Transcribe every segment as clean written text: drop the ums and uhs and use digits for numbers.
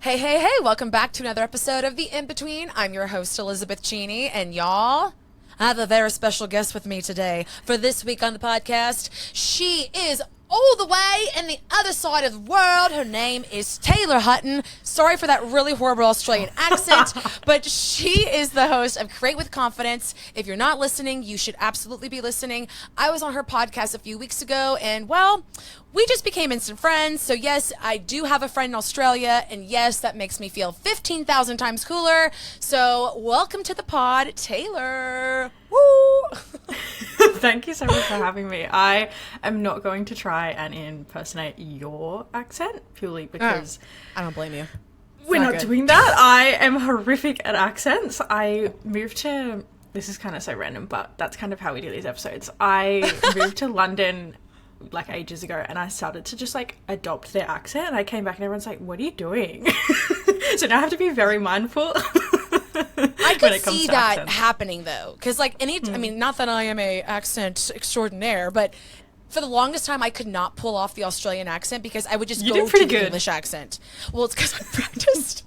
Hey, hey, hey, welcome back to another episode of The In-Between. I'm your host, Elizabeth Cheney, and y'all, I have a very special guest with me today for this week on the podcast. She is all the way in the other side of the world. Her name is Taylor Hutton. Sorry for that really horrible Australian accent, but she is the host of Create with Confidence. If you're not listening, you should absolutely be listening. I was on her podcast a few weeks ago, and well, we just became instant friends. So yes, I do have a friend in Australia, and yes, that makes me feel 15,000 times cooler. So welcome to the pod, Taylor. Woo! Thank you so much for having me. I am not going to try and impersonate your accent purely because I don't blame you. We're not doing that. I am horrific at accents. I moved to, this is kind of so random, but that's kind of how we do these episodes. I moved to London like ages ago, and I started to just like adopt their accent, and I came back and everyone's like, what are you doing? So now I have to be very mindful. I could see that happening though, because like I mean, not that I am a accent extraordinaire, but for the longest time I could not pull off the Australian accent because I would just go to the English accent. Well, it's because I practiced.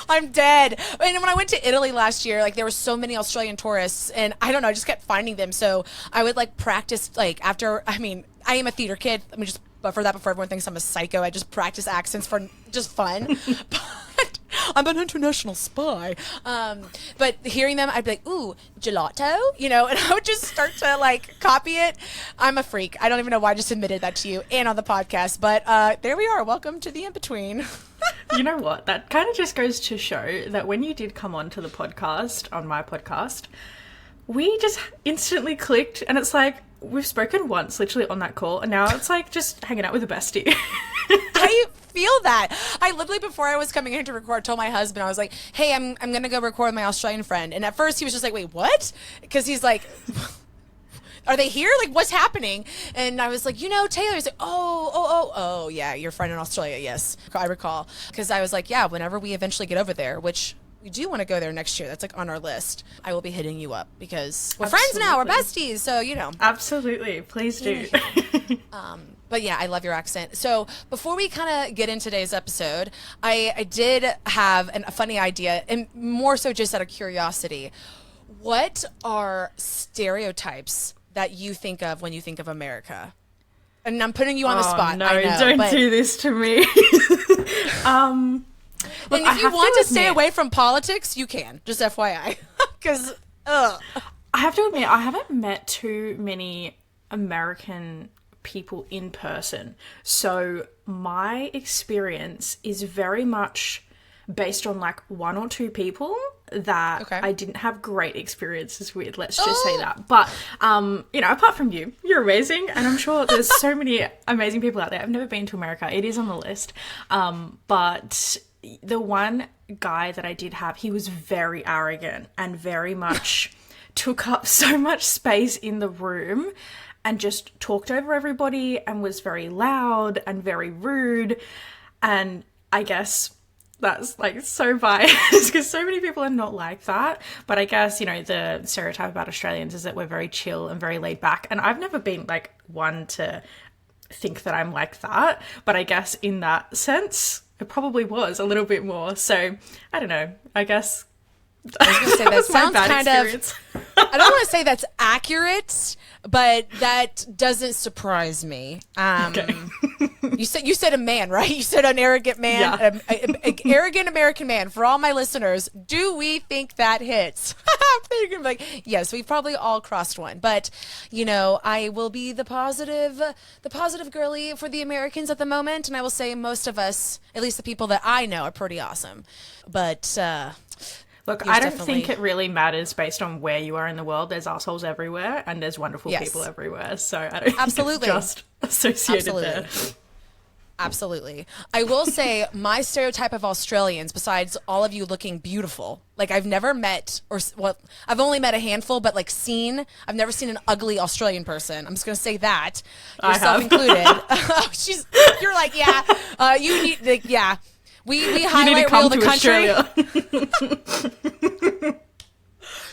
I'm dead. And when I went to Italy last year, like there were so many Australian tourists, and I don't know, I just kept finding them. So I would like practice like after. I mean, I am a theater kid. Let me just buffer that before everyone thinks I'm a psycho. I just practice accents for just fun. But I'm an international spy. But hearing them, I'd be like, ooh, gelato, you know, and I would just start to like copy it. I'm a freak. I don't even know why I just admitted that to you and on the podcast. But there we are. Welcome to the In-Between. You know what? That kind of just goes to show that when you did come on to the podcast, on my podcast, we just instantly clicked, and it's like, we've spoken once literally on that call, and now it's like just hanging out with a bestie. I feel that. I literally, before I was coming here to record, told my husband, I was like, hey, I'm going to go record with my Australian friend. And at first he was just like, wait, what? Because he's like, are they here? Like, what's happening? And I was like, you know, Taylor's like, oh, yeah, your friend in Australia. Yes, I recall. Because I was like, yeah, whenever we eventually get over there, which we do want to go there next year. That's like on our list. I will be hitting you up because we're friends now. We're besties. So, you know. Absolutely. Please do. But yeah, I love your accent. So before we kind of get in today's episode, I did have a funny idea, and more so just out of curiosity. What are stereotypes that you think of when you think of America? And I'm putting you on the spot. No, I know, don't do this to me. Look, and if you want to stay away from politics, you can. Just FYI. Because, I have to admit, I haven't met too many American people in person. So my experience is very much based on like one or two people that I didn't have great experiences with, let's just say that. But, you know, apart from you, you're amazing. And I'm sure there's so many amazing people out there. I've never been to America. It is on the list. But the one guy that I did have, he was very arrogant and very much took up so much space in the room and just talked over everybody and was very loud and very rude. And I guess that's like so biased because so many people are not like that. But I guess, you know, the stereotype about Australians is that we're very chill and very laid back. And I've never been like one to think that I'm like that. But I guess in that sense, it probably was a little bit more. So I don't know. I guess I was going to say that sounds kind of, I don't want to say that's accurate, but that doesn't surprise me. Okay. You said a man, right? You said an arrogant man, yeah. an arrogant American man. For all my listeners, do we think that hits? They're gonna be like, yes, we've probably all crossed one. But you know, I will be the positive girly for the Americans at the moment, and I will say most of us, at least the people that I know, are pretty awesome. But look, I don't think it really matters based on where you are in the world. There's assholes everywhere, and there's wonderful people everywhere. So I don't think it's just associated there. Absolutely. I will say my stereotype of Australians, besides all of you looking beautiful, like I've never met, I've only met a handful, but like I've never seen an ugly Australian person. I'm just going to say that, yourself included. You're like, yeah, you need, like, yeah. We highlight reel the country.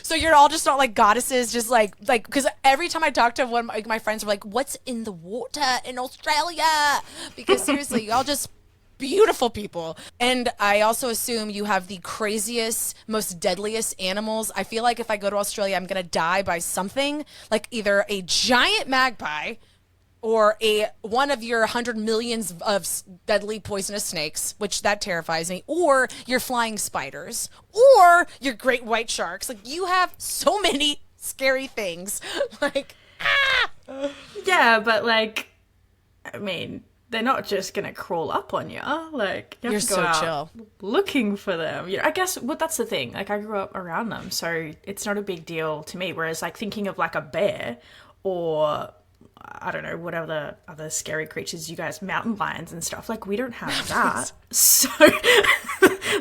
So you're all just not like goddesses, just like because every time I talk to one of my friends, are like, "What's in the water in Australia?" Because seriously, y'all just beautiful people. And I also assume you have the craziest, most deadliest animals. I feel like if I go to Australia, I'm gonna die by something, like either a giant magpie or one of your 100 millions of deadly poisonous snakes, which that terrifies me, or your flying spiders, or your great white sharks. Like, you have so many scary things. Like, Yeah, but like, I mean, they're not just gonna crawl up on you. Like, you have You're to go so out chill. looking for them. I guess that's the thing. Like, I grew up around them, so it's not a big deal to me. Whereas, like, thinking of like a bear or I don't know, whatever the other scary creatures you guys, mountain lions and stuff, like, we don't have that. So,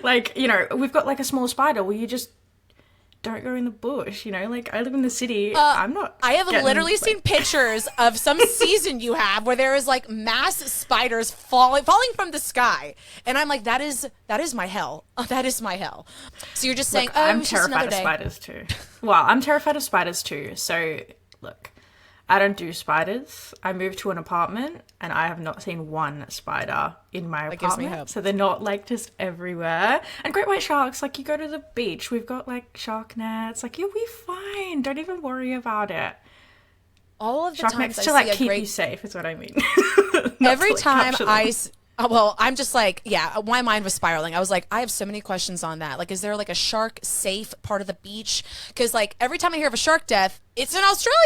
like, we've got like a small spider. Well, you just don't go in the bush, like, I live in the city. I have literally seen pictures of some season you have where there is like mass spiders falling from the sky, and I'm like, that is my hell. That is my hell. So you're just saying, look, I'm terrified of spiders too. Well, I'm terrified of spiders too. So look, I don't do spiders. I moved to an apartment and I have not seen one spider in my apartment. Gives me hope. So they're not like just everywhere. And great white sharks, like, you go to the beach, we've got like shark nets. Like, you'll be fine. Don't even worry about it. All of the Shark times nets to like keep you safe is what I mean. Every time well, I'm just like, yeah, my mind was spiraling. I was like, I have so many questions on that. Like, is there like a shark safe part of the beach? Because like every time I hear of a shark death, it's in Australia.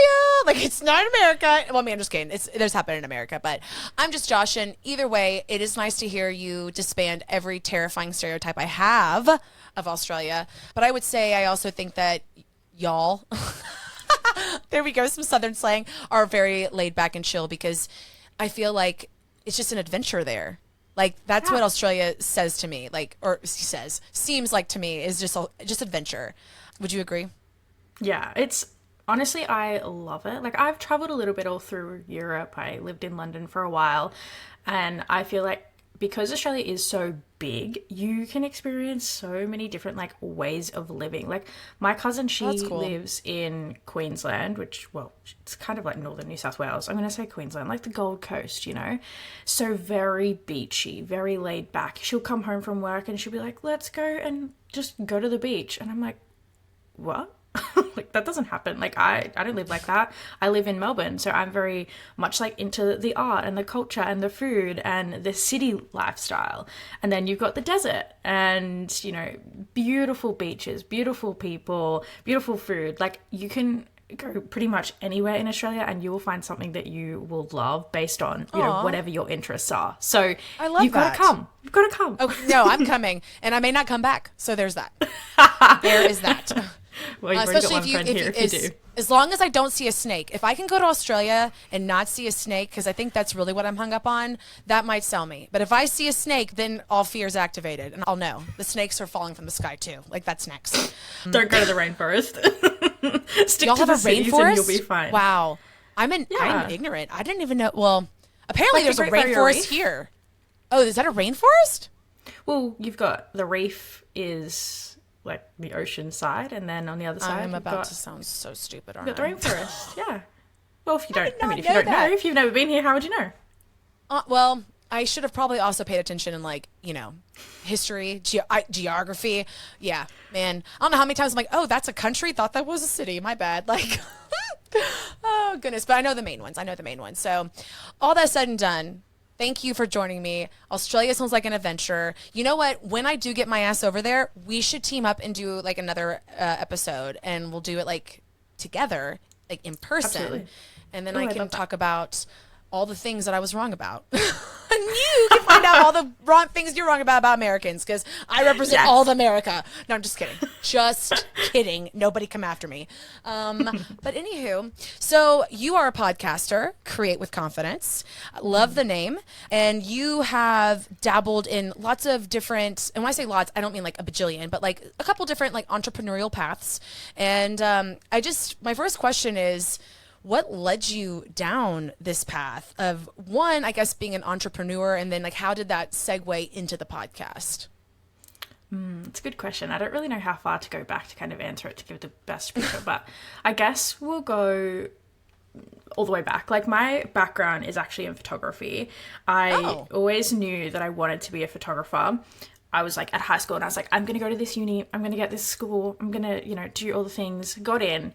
Like, it's not in America. Well, I mean, I'm just kidding. There's happened in America, but I'm just joshing. Either way, it is nice to hear you disband every terrifying stereotype I have of Australia. But I would say I also think that y'all, there we go, some Southern slang, are very laid back and chill, because I feel like it's just an adventure there. Like, that's what Australia says to me, like, or seems like to me, is just adventure. Would you agree? Yeah, it's honestly, I love it. Like, I've traveled a little bit all through Europe. I lived in London for a while, and I feel like because Australia is so big, you can experience so many different like ways of living. Like, my cousin, she lives in Queensland, which, well, it's kind of like northern New South Wales. I'm going to say Queensland, like the Gold Coast, So very beachy, very laid back. She'll come home from work and she'll be like, let's go and just go to the beach. And I'm like, what? Like, that doesn't happen. Like, I don't live like that. I live in Melbourne, so I'm very much like into the art and the culture and the food and the city lifestyle. And then you've got the desert and, beautiful beaches, beautiful people, beautiful food. Like, you can go pretty much anywhere in Australia and you will find something that you will love based on, whatever your interests are. So I love you've got to come. You've got to come. Oh, no, I'm coming, and I may not come back. So there's that. There is that. Well, you've already got one friend here if you do. As long as I don't see a snake. If I can go to Australia and not see a snake, because I think that's really what I'm hung up on, that might sell me. But if I see a snake, then all fear is activated, and I'll know. The snakes are falling from the sky, too. Like, that's next. Don't go to the rainforest. Stick Y'all to have the a cities rainforest? and you'll be fine. Wow. I'm ignorant. I didn't even know. Well, apparently Like there's a the Great Barrier rainforest Reef? here. Oh, is that a rainforest? Well, you've got the reef is like the ocean side, and then on the other side, I'm about to sound so stupid, aren't you've got I? the rainforest. Yeah. Well, if you don't, did not if you know don't that. know, if you've never been here, how would you know? Well, I should have probably also paid attention in, like, history, geography. Yeah, man. I don't know how many times I'm like, oh, that's a country? Thought that was a city. My bad. Like, oh, goodness. But I know the main ones. So all that said and done, thank you for joining me. Australia sounds like an adventure. You know what? When I do get my ass over there, we should team up and do, like, another episode, and we'll do it, like, together, like, in person. Absolutely. And then Ooh, I I'd can love that. talk about all the things that I was wrong about. And you can find out all the wrong things you're wrong about Americans, because I represent all of America. No, I'm just kidding. Just kidding. Nobody come after me. But anywho, so you are a podcaster, Create with Confidence. Love the name. And you have dabbled in lots of different, and when I say lots, I don't mean like a bajillion, but like a couple different like entrepreneurial paths. And my first question is, what led you down this path of, one, I guess, being an entrepreneur, and then like how did that segue into the podcast? It's a good question. I don't really know how far to go back to kind of answer it to give the best picture, but I guess we'll go all the way back. Like, my background is actually in photography. I always knew that I wanted to be a photographer. I was like at high school and I was like, I'm going to go to this uni, I'm going to get this school, I'm going to, you know, do all the things, got in,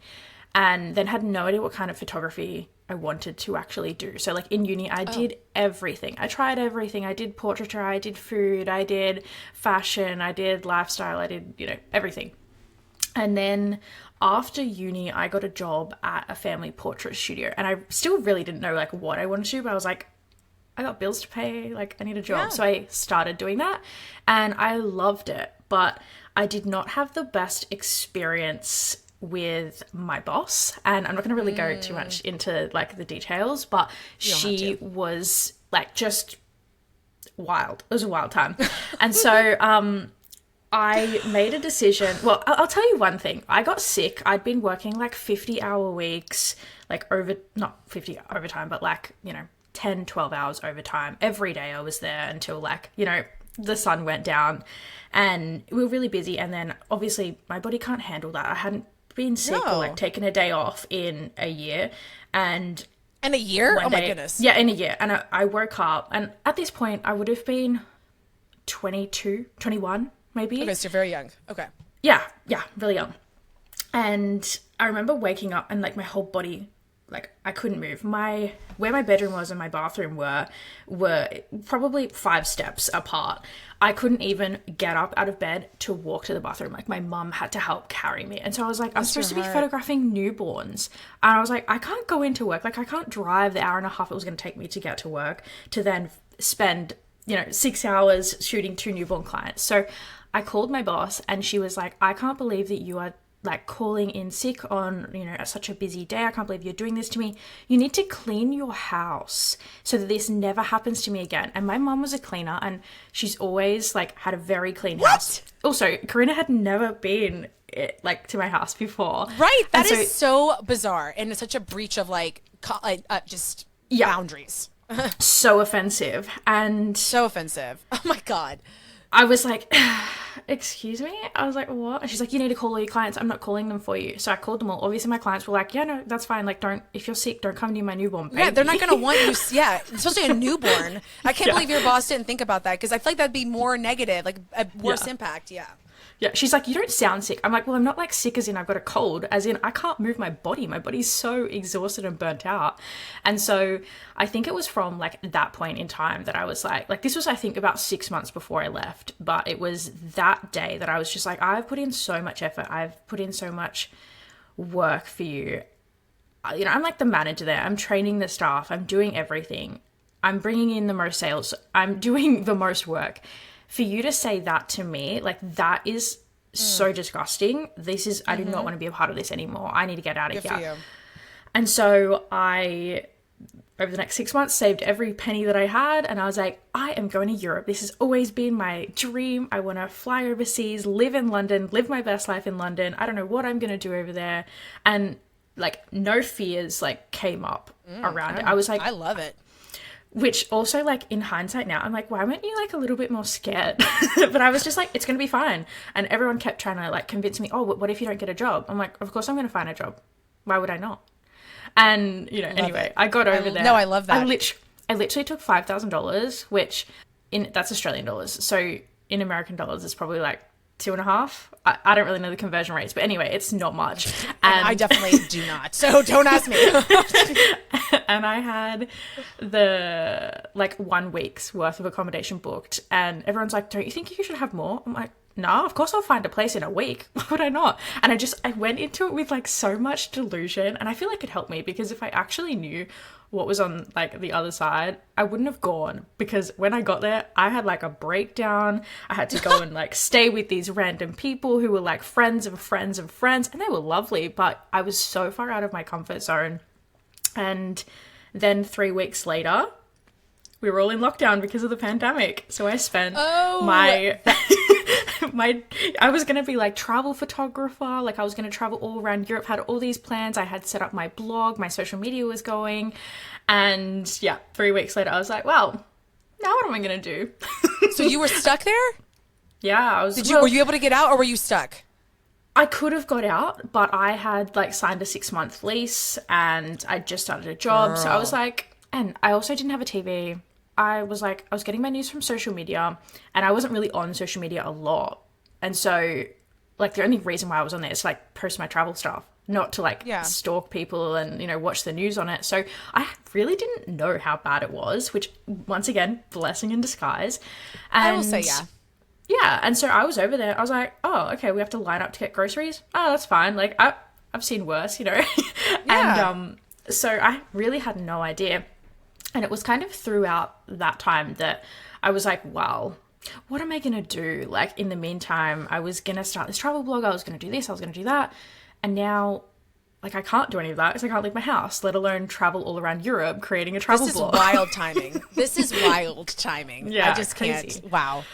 and then had no idea what kind of photography I wanted to actually do. So like in uni, I did everything. I tried everything. I did portraiture, I did food, I did fashion, I did lifestyle, I did, you know, everything. And then after uni, I got a job at a family portrait studio, and I still really didn't know like what I wanted to do, but I was like, I got bills to pay, like I need a job. Yeah. So I started doing that and I loved it, but I did not have the best experience with my boss. And I'm not going to really go too much into like the details, but she was like just wild. It was a wild time. And so I made a decision. Well, I'll tell you one thing. I got sick. I'd been working like 50-hour weeks, like not 50 overtime, but like, you know, 10, 12 hours overtime. Every day I was there until like, you know, the sun went down, and we were really busy. And then obviously my body can't handle that. I hadn't been sick or like taken a day off in a year. And in a year? Oh my goodness. Yeah, in a year. And I woke up, and at this point I would have been 22, 21 maybe. Okay, so you're very young. Okay. Yeah, really young. And I remember waking up and like my whole body, like I couldn't move. Where my bedroom was and my bathroom were probably 5 steps apart. I couldn't even get up out of bed to walk to the bathroom. Like my mum had to help carry me. And so I was like, I'm supposed to be photographing newborns. And I was like, I can't go into work. Like I can't drive the hour and a half it was going to take me to get to work to then spend, you know, 6 hours shooting 2 newborn clients. So I called my boss and she was like, I can't believe that you are like calling in sick on, you know, such a busy day. I can't believe you're doing this to me. You need to clean your house so that this never happens to me again. And my mum was a cleaner and she's always like had a very clean house. Also, Karina had never been like to my house before. Right. That is so bizarre. And it's such a breach of like just boundaries. So offensive. And so offensive. Oh my God. I was like, excuse me? I was like, what? And she's like, you need to call all your clients. I'm not calling them for you. So I called them all. Obviously, my clients were like, yeah, no, that's fine. Like, if you're sick, don't come near my newborn baby. Yeah, they're not going to want you. Yeah, especially a newborn. I can't believe your boss didn't think about that, because I feel like that'd be more negative, like a worse impact. Yeah. Yeah, she's like, you don't sound sick. I'm like, well, I'm not like sick as in I've got a cold, as in I can't move my body. My body's so exhausted and burnt out. And so I think it was from like that point in time that I was like this was, I think, about 6 months before I left. But it was that day that I was just like, I've put in so much effort. I've put in so much work for you. You know, I'm like the manager there. I'm training the staff. I'm doing everything. I'm bringing in the most sales. I'm doing the most work. For you to say that to me, like, that is so disgusting. I do not want to be a part of this anymore. I need to get out of here. For you. And so I, over the next 6 months, saved every penny that I had. And I was like, I am going to Europe. This has always been my dream. I want to fly overseas, live in London, live my best life in London. I don't know what I'm going to do over there. And like, no fears like came up around it. I was like, I love it. Which also, like, in hindsight now, I'm like, why weren't you, like, a little bit more scared? But I was just like, it's going to be fine. And everyone kept trying to, like, convince me, oh, what if you don't get a job? I'm like, of course I'm going to find a job. Why would I not? And, you know, anyway, I got over there. No, I love that. I literally took $5,000, which, that's Australian dollars. So in American dollars, it's probably, like, 2.5. I don't really know the conversion rates, but anyway, it's not much. And I definitely do not, so don't ask me. And I had the 1 week's worth of accommodation booked, and everyone's like, don't you think you should have more? I'm like, no, of course I'll find a place in a week. Why would I not? And I went into it with like so much delusion, and I feel like it helped me, because if I actually knew what was on like the other side, I wouldn't have gone, because when I got there, I had like a breakdown. I had to go and like stay with these random people who were like friends of friends of friends, and they were lovely, but I was so far out of my comfort zone. And then 3 weeks later, we were all in lockdown because of the pandemic. So I spent I was going to be like travel photographer. Like I was going to travel all around Europe, had all these plans. I had set up my blog, my social media was going. And yeah, 3 weeks later, I was like, well, now what am I going to do? So you were stuck there? Yeah, I was. Were you able to get out, or were you stuck? I could have got out, but I had like signed a 6-month lease and I just started a job. So I was like, and I also didn't have a TV. I was getting my news from social media and I wasn't really on social media a lot. And so like the only reason why I was on there is to like post my travel stuff, not to like stalk people and, you know, watch the news on it. So I really didn't know how bad it was, which once again, blessing in disguise. And I will say, yeah. Yeah, and so I was over there. I was like, oh, okay, we have to line up to get groceries. Oh, that's fine. Like, I've seen worse, you know? Yeah. And so I really had no idea. And it was kind of throughout that time that I was like, well, what am I going to do? Like, in the meantime, I was going to start this travel blog. I was going to do this. I was going to do that. And now, like, I can't do any of that because I can't leave my house, let alone travel all around Europe creating a travel blog. This is wild timing. This is wild timing. Yeah, I just can't. crazy. Wow.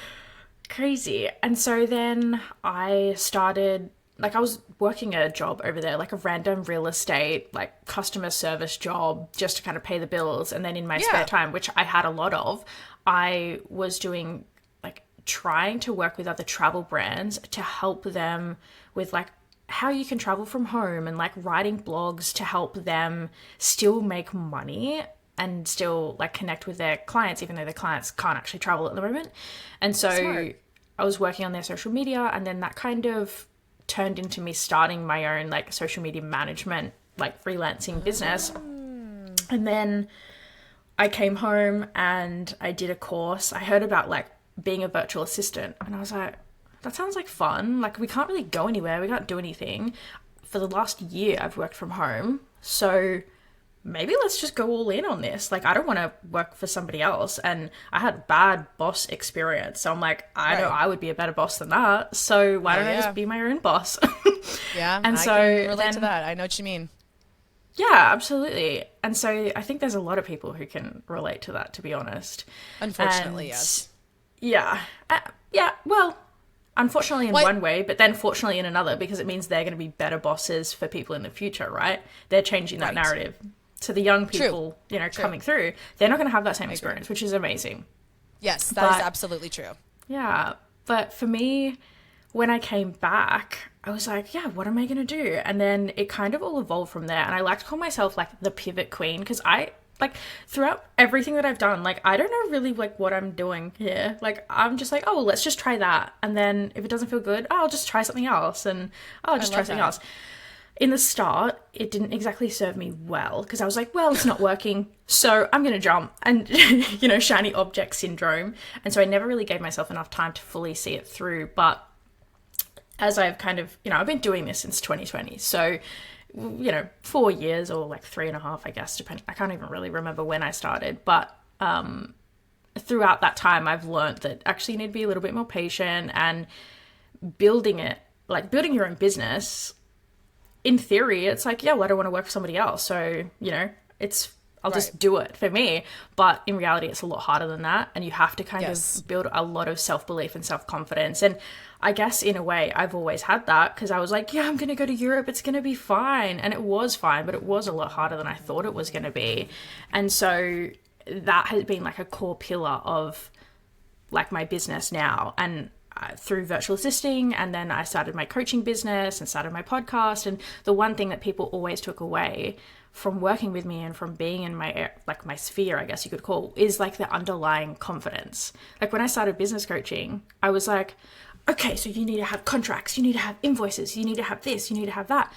Crazy. And so then I started, like, I was working a job over there, like a random real estate, like customer service job just to kind of pay the bills. And then in my spare time, which I had a lot of, I was doing like trying to work with other travel brands to help them with like how you can travel from home and like writing blogs to help them still make money and still like connect with their clients, even though their clients can't actually travel at the moment. And so I was working on their social media, and then that kind of turned into me starting my own like social media management, like freelancing business. And then I came home and I did a course. I heard about like being a virtual assistant, and I was like, that sounds like fun. Like, we can't really go anywhere. We can't do anything. For the last year, I've worked from home. So maybe let's just go all in on this. Like, I don't want to work for somebody else. And I had bad boss experience. So I'm like, I know I would be a better boss than that. So why don't I just be my own boss? Yeah. And I so can relate to that. I know what you mean. Yeah, absolutely. And so I think there's a lot of people who can relate to that, to be honest. Unfortunately, And yes. Yeah. Yeah, well, unfortunately in one way, but then fortunately in another, because it means they're going to be better bosses for people in the future, right? They're changing that narrative. So the young people, you know, coming through, they're not going to have that same experience, which is amazing. Yes, that is absolutely true. Yeah. But for me, when I came back, I was like, yeah, what am I going to do? And then it kind of all evolved from there. And I like to call myself like the pivot queen, because I like throughout everything that I've done, like I don't know really like what I'm doing here. Like I'm just like, oh, well, let's just try that. And then if it doesn't feel good, I'll just try something else. And I'll just try something else. In the start, it didn't exactly serve me well, because I was like, well, it's not working, so I'm going to jump, and, you know, shiny object syndrome. And so I never really gave myself enough time to fully see it through. But as I've kind of, you know, I've been doing this since 2020. So, you know, 4 years or like 3.5, I guess, depending. I can't even really remember when I started. But throughout that time, I've learned that actually you need to be a little bit more patient, and building your own business, in theory, it's like, yeah, well, I don't want to work for somebody else. So, you know, I'll just do it for me. But in reality, it's a lot harder than that. And you have to kind of build a lot of self-belief and self-confidence. And I guess in a way, I've always had that, because I was like, yeah, I'm going to go to Europe. It's going to be fine. And it was fine, but it was a lot harder than I thought it was going to be. And so that has been like a core pillar of like my business now. And through virtual assisting, and then I started my coaching business and started my podcast. And the one thing that people always took away from working with me and from being in my my sphere, I guess you could call, is like the underlying confidence. Like when I started business coaching, I was like, okay, so you need to have contracts, you need to have invoices, you need to have this, you need to have that.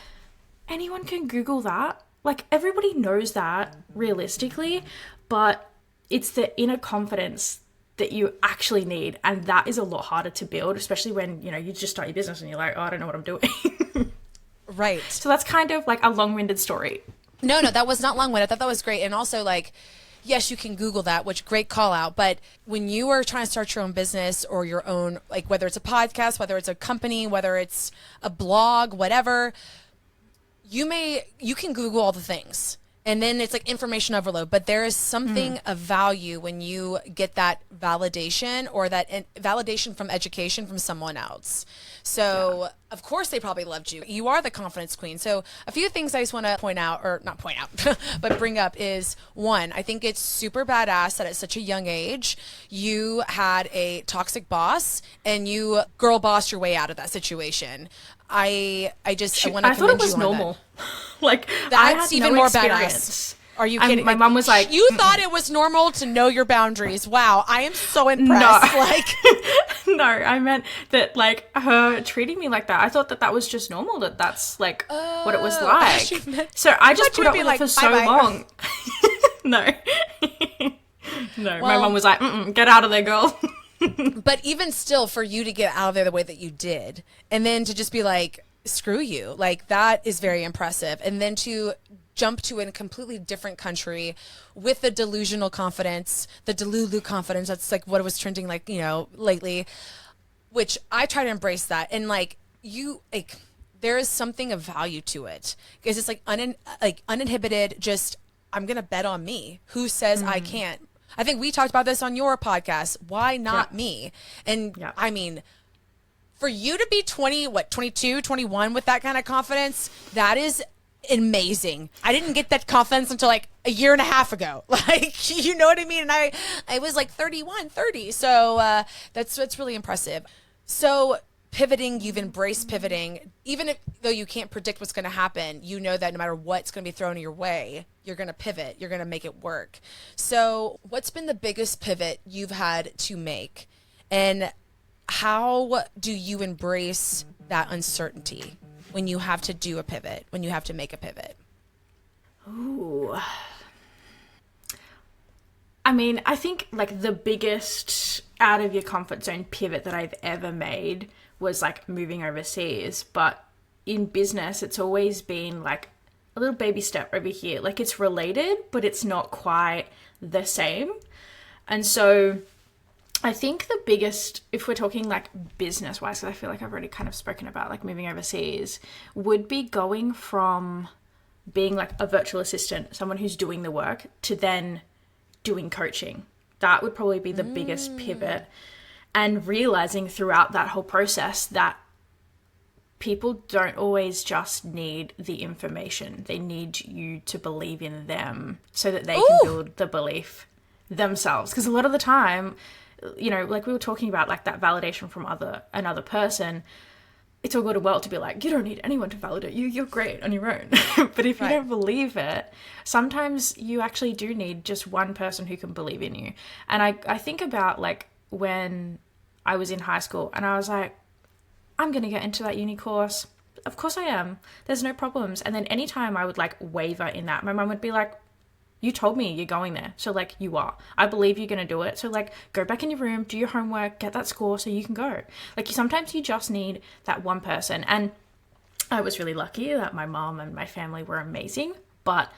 Anyone can Google that. Like everybody knows that realistically, but it's the inner confidence that you actually need, and that is a lot harder to build, especially when, you know, you just start your business and you're like, oh, I don't know what I'm doing. Right. So that's kind of like a long-winded story. No, that was not long-winded. I thought that was great. And also, like, yes, you can Google that, which great call out. But when you are trying to start your own business or your own, like whether it's a podcast, whether it's a company, whether it's a blog, whatever, you can Google all the things. And then it's like information overload, but there is something of value when you get that validation or that validation from education from someone else. So of course they probably loved you. You are the confidence queen. So a few things I just want to point out, or not point out, but bring up is, one, I think it's super badass that at such a young age, you had a toxic boss and you girl bossed your way out of that situation. I want to commend you on that. I thought it was normal. Like, That's I had even no more experience. badass. Are you kidding? My mom was like, you thought it was normal to know your boundaries. Wow, I am so impressed. No. Like, no, I meant that, like, her treating me like that. I thought that was just normal. That's like what it was like. So I just put up with it for so long. No, no. My mom was like, "Get out of there, girl." But even still, for you to get out of there the way that you did, and then to just be like, screw you, like, that is very impressive. And then to jump to a completely different country with the delusional confidence, the Delulu confidence, that's like what it was trending, like, you know, lately, which I try to embrace that. And like, there is something of value to it, because it's like uninhibited, just, I'm going to bet on me. Who says I can't? I think we talked about this on your podcast. Why not me? And I mean, for you to be 22, 21 with that kind of confidence, that is amazing. I didn't get that confidence until like a year and a half ago. Like, you know what I mean? And I was like 31, 30. So that's really impressive. So pivoting, you've embraced pivoting, though you can't predict what's going to happen, you know that no matter what's going to be thrown your way, you're going to pivot, you're going to make it work. So what's been the biggest pivot you've had to make, and how do you embrace that uncertainty when you have to do a pivot, when you have to make a pivot? Ooh. I mean, I think like the biggest out of your comfort zone pivot that I've ever made was like moving overseas. But in business, it's always been like a little baby step over here. Like, it's related, but it's not quite the same. And so I think the biggest, if we're talking like business wise, because I feel like I've already kind of spoken about like moving overseas, would be going from being like a virtual assistant, someone who's doing the work, to then doing coaching. That would probably be the biggest pivot. And realizing throughout that whole process that people don't always just need the information. They need you to believe in them so that they can build the belief themselves. Because a lot of the time, you know, like we were talking about, like that validation from another person, it's all good and well to be like, you don't need anyone to validate you, you're great on your own. But if you don't believe it, sometimes you actually do need just one person who can believe in you. And I think about like when I was in high school and I was like, I'm going to get into that uni course. Of course I am. There's no problems. And then anytime I would like waver in that, my mum would be like, you told me you're going there. So like, you are. I believe you're going to do it. So like, go back in your room, do your homework, get that score so you can go. Like, sometimes you just need that one person. And I was really lucky that my mom and my family were amazing. But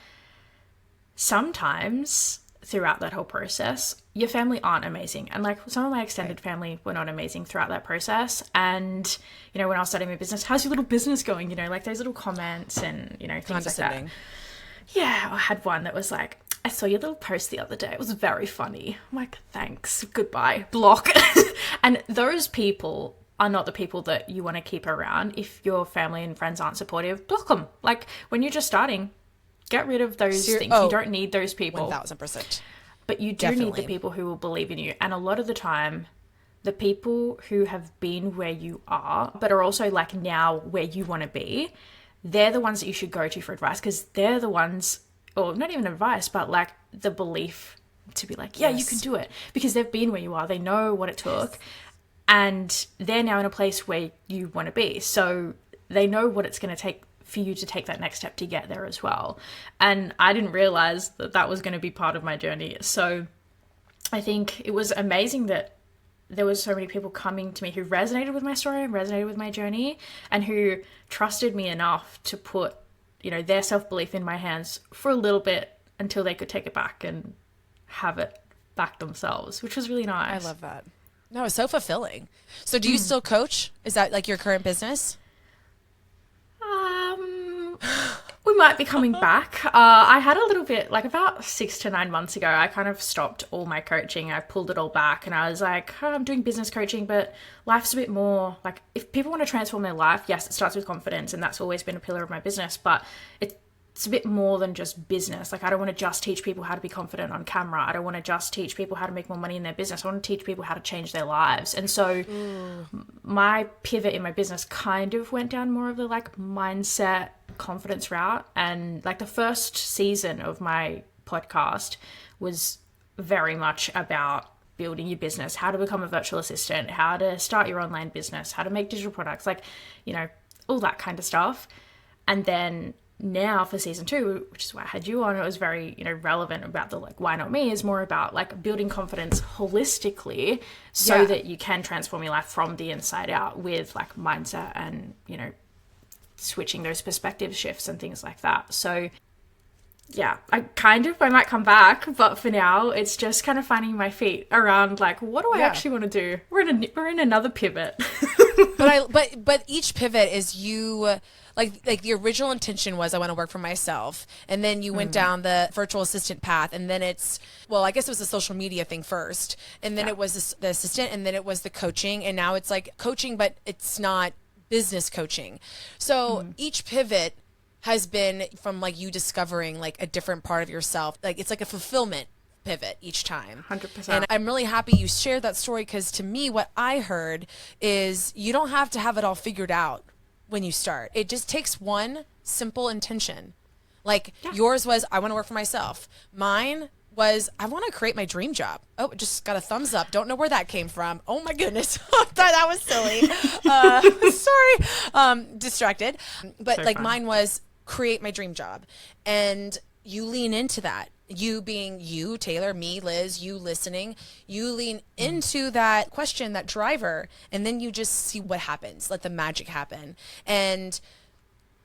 sometimes throughout that whole process, your family aren't amazing. And like, some of my extended family were not amazing throughout that process. And, you know, when I was starting my business, how's your little business going? You know, like those little comments and, you know, things like that. Yeah, I had one that was like, I saw your little post the other day. It was very funny. I'm like, thanks, goodbye, block. And those people are not the people that you want to keep around. If your family and friends aren't supportive, block them. Like, when you're just starting, get rid of those things. You don't need those people. 1000%. But you do need the people who will believe in you. And a lot of the time, the people who have been where you are, but are also like now where you want to be, they're the ones that you should go to for advice, because they're the ones, or not even advice, but like the belief to be like, yeah, you can do it, because they've been where you are. They know what it took, and they're now in a place where you want to be. So they know what it's going to take for you to take that next step to get there as well. And I didn't realize that that was going to be part of my journey. So I think it was amazing that there was so many people coming to me who resonated with my story and resonated with my journey, and who trusted me enough to put, you know, their self-belief in my hands for a little bit until they could take it back and have it back themselves, which was really nice. I love that. No, it's so fulfilling. So do you still coach? Is that like your current business? We we might be coming back. I had a little bit, like about 6 to 9 months ago, I kind of stopped all my coaching. I pulled it all back and I was like, oh, I'm doing business coaching, but life's a bit more like, if people want to transform their life, yes, it starts with confidence and that's always been a pillar of my business, but it's a bit more than just business. Like, I don't want to just teach people how to be confident on camera. I don't want to just teach people how to make more money in their business. I want to teach people how to change their lives. And so my pivot in my business kind of went down more of the like mindset confidence route. And like the first season of my podcast was very much about building your business, how to become a virtual assistant, how to start your online business, how to make digital products, like, you know, all that kind of stuff. And then now for season 2, which is why I had you on, it was very, you know, relevant about the like why not me is more about like building confidence holistically so that you can transform your life from the inside out with like mindset and, you know, switching those perspective shifts and things like that. So yeah, I might come back, but for now it's just kind of finding my feet around like, what do I actually want to do? We're in another pivot. but each pivot is you like the original intention was I want to work for myself, and then you went down the virtual assistant path, and then it's, well, I guess it was the social media thing first, and then it was the assistant, and then it was the coaching, and now it's like coaching, but it's not business coaching. So each pivot has been from like you discovering like a different part of yourself. Like it's like a fulfillment pivot each time. 100%. And I'm really happy you shared that story, because to me what I heard is you don't have to have it all figured out when you start. It just takes one simple intention. Like yours was, I want to work for myself. Mine was, I want to create my dream job. Oh, it just got a thumbs up. Don't know where that came from. Oh my goodness. That was silly. Sorry. Distracted. But so like fun. Mine was create my dream job. And you lean into that. You being you, Taylor, me, Liz, you listening, you lean into that question, that driver, and then you just see what happens. Let the magic happen. And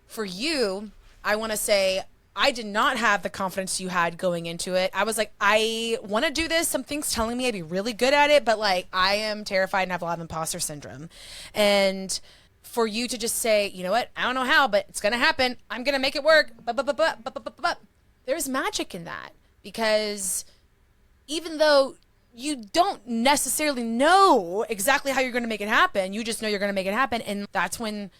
for you, I want to say, I did not have the confidence you had going into it. I was like, I want to do this. Something's telling me I'd be really good at it, but like I am terrified and have a lot of imposter syndrome. And for you to just say, you know what, I don't know how, but it's going to happen. I'm going to make it work. There's magic in that, because even though you don't necessarily know exactly how you're going to make it happen, you just know you're going to make it happen. And that's when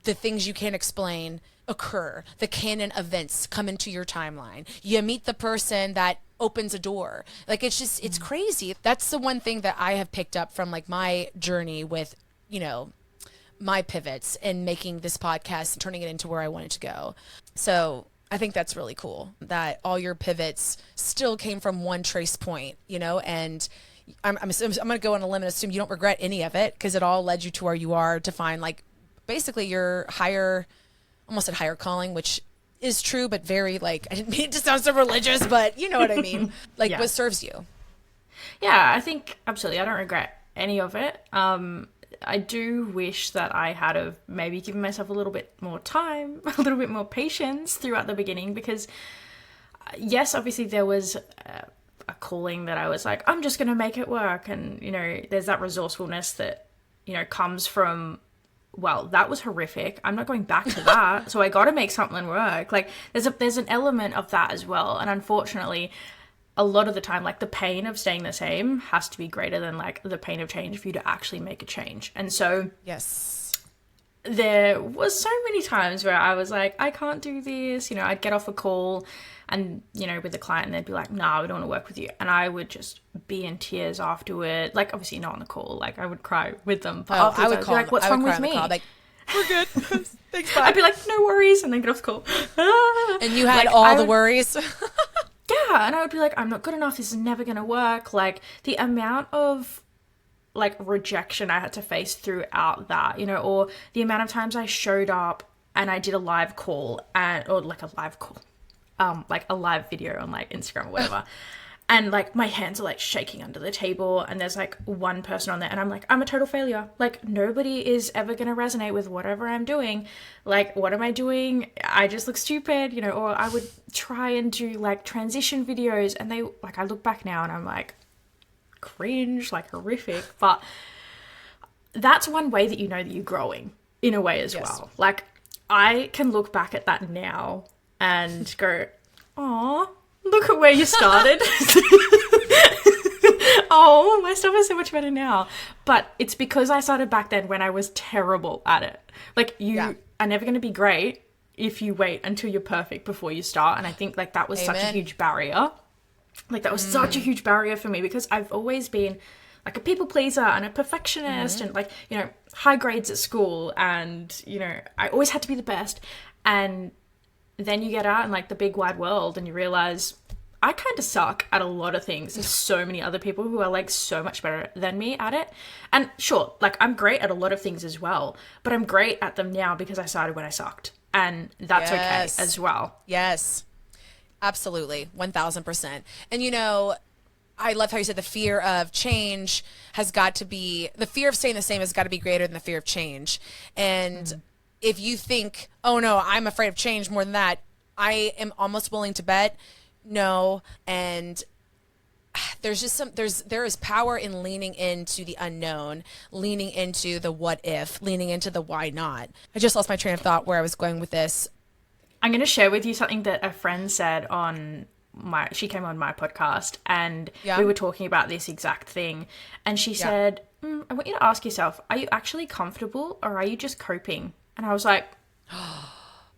the things you can't explain occur. The canon events come into your timeline. You meet the person that opens a door. Like, it's just, it's crazy. That's the one thing that I have picked up from like my journey with, you know, my pivots and making this podcast and turning it into where I want it to go. So I think that's really cool that all your pivots still came from one trace point, you know, and I'm going to go on a limb and assume you don't regret any of it, because it all led you to where you are, to find like basically your higher, almost said higher calling, which is true, but very like, I didn't mean it to sound so religious, but you know what I mean? Like what serves you. Yeah, I think absolutely. I don't regret any of it. I do wish that I had have maybe given myself a little bit more time, a little bit more patience throughout the beginning, because yes, obviously there was a calling that I was like, I'm just going to make it work. And, you know, there's that resourcefulness that, you know, comes from, well, that was horrific. I'm not going back to that. So I got to make something work. Like there's an element of that as well. And unfortunately, a lot of the time, like the pain of staying the same has to be greater than like the pain of change for you to actually make a change. And so yes, there was so many times where I was like, I can't do this. You know, I'd get off a call and, you know, with a client, and they'd be like, nah, we don't want to work with you. And I would just be in tears afterward. Like, obviously not on the call. Like, I would cry with them. But I would call, be like, what's wrong with me? Like, we're good. Thanks, bye. I'd be like, no worries. And then get off the call. And you had like, all the worries. Yeah, and I would be like, I'm not good enough. This is never going to work. Like, the amount of, like, rejection I had to face throughout that, you know, or the amount of times I showed up and I did a live call, or, like, a live video on, like, Instagram or whatever. And, like, my hands are, like, shaking under the table, and there's, like, one person on there, and I'm like, I'm a total failure. Like, nobody is ever going to resonate with whatever I'm doing. Like, what am I doing? I just look stupid, you know, or I would try and do, like, transition videos, and they, like, I look back now, and I'm like, cringe, like, horrific. But that's one way that you know that you're growing, in a way as well. Like, I can look back at that now and go, "Aw, look at where you started." Oh, my stuff is so much better now. But it's because I started back then when I was terrible at it. Like, you are never going to be great if you wait until you're perfect before you start. And I think, like, that was such a huge barrier. Like, that was such a huge barrier for me because I've always been, like, a people pleaser and a perfectionist and, like, you know, high grades at school. And, you know, I always had to be the best. And then you get out in, like, the big wide world and you realize I kind of suck at a lot of things. There's so many other people who are, like, so much better than me at it. And sure, like, I'm great at a lot of things as well, but I'm great at them now because I started when I sucked. And that's okay as well. Yes, absolutely. 1000%. And, you know, I love how you said the fear of change has got to be, the fear of staying the same has got to be greater than the fear of change. And if you think, oh no, I'm afraid of change more than that, I am almost willing to bet no. And there's just there is power in leaning into the unknown, leaning into the what if, leaning into the why not. I just lost my train of thought where I was going with this. I'm going to share with you something that a friend said on she came on my podcast and we were talking about this exact thing. And she said, I want you to ask yourself, are you actually comfortable or are you just coping? And I was like,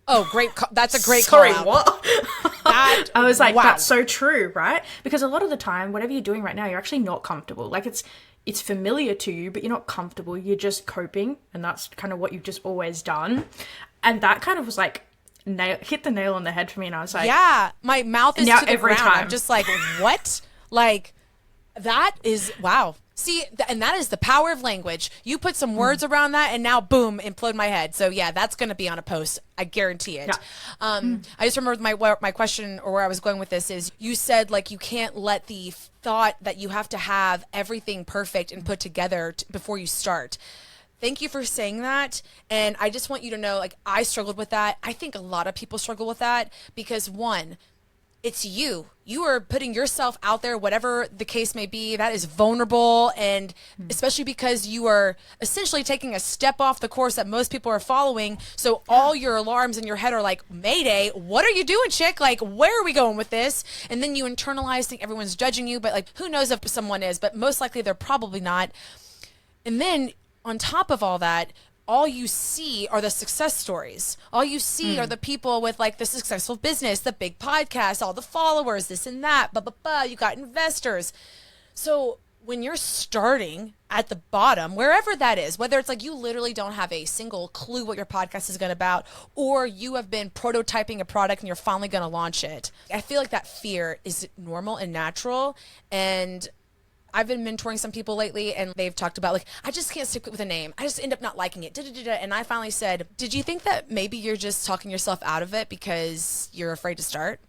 oh, great. That's a great Sorry, call out. What? That, I was like, wow. That's so true, right? Because a lot of the time, whatever you're doing right now, you're actually not comfortable. Like, it's familiar to you, but you're not comfortable. You're just coping, and that's kind of what you've just always done. And that kind of was like, hit the nail on the head for me, and I was like... Yeah, my mouth is now to the every ground. time. I'm just like, what? Like, that is, wow. See, and that is the power of language. You put some words around that and now, boom, implode my head. So yeah, that's going to be on a post. I guarantee it. Yeah. I just remember my question or where I was going with this is you said like you can't let the thought that you have to have everything perfect and put together before you start. Thank you for saying that. And I just want you to know, like, I struggled with that. I think a lot of people struggle with that because one, it's you. You are putting yourself out there, whatever the case may be. That is vulnerable. And especially because you are essentially taking a step off the course that most people are following. So all your alarms in your head are like, Mayday, what are you doing, chick? Like, where are we going with this? And then you internalize, think everyone's judging you. But like, who knows if someone is? But most likely they're probably not. And then on top of all that, all you see are the success stories. All you see are the people with like the successful business, the big podcast, all the followers, this and that, blah, blah, blah. You got investors. So when you're starting at the bottom, wherever that is, whether it's like you literally don't have a single clue what your podcast is going to about, or you have been prototyping a product and you're finally going to launch it, I feel like that fear is normal and natural. And I've been mentoring some people lately and they've talked about like, I just can't stick with a name. I just end up not liking it. And I finally said, did you think that maybe you're just talking yourself out of it because you're afraid to start?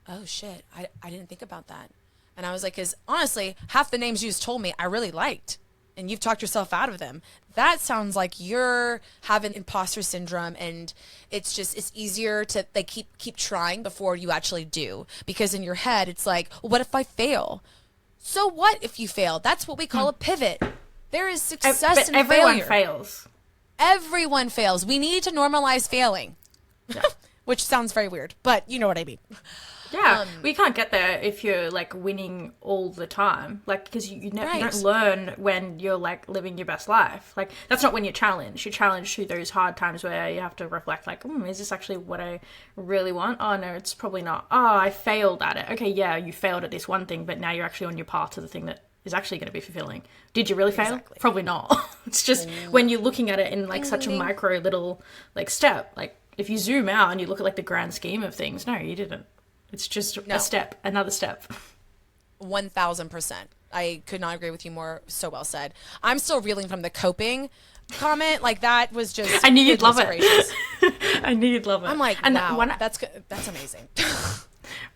Oh shit. I didn't think about that. And I was like, cause honestly, half the names you just told me I really liked and you've talked yourself out of them. That sounds like you're having imposter syndrome and it's easier to like keep trying before you actually do. Because in your head, it's like, well, what if I fail? So what if you fail? That's what we call a pivot. There is success in everyone failure. fails. Everyone fails. We need to normalize failing, which sounds very weird, but you know what I mean. Yeah, we can't get there if you're like winning all the time, like because you don't learn when you're like living your best life. Like that's not when you're challenged. You're challenged through those hard times where you have to reflect, like, is this actually what I really want? Oh no, it's probably not. Oh, I failed at it. Okay, yeah, you failed at this one thing, but now you're actually on your path to the thing that is actually going to be fulfilling. Did you really fail? Probably not. It's just when you're looking at it in like such a micro little like step. Like if you zoom out and you look at like the grand scheme of things, no, you didn't. It's just a step, another step. 1000%. I could not agree with you more. So well said. I'm still reeling from the coping comment. Like that was just. I knew you'd love it. I knew you'd love it. I'm like, and wow, that's amazing.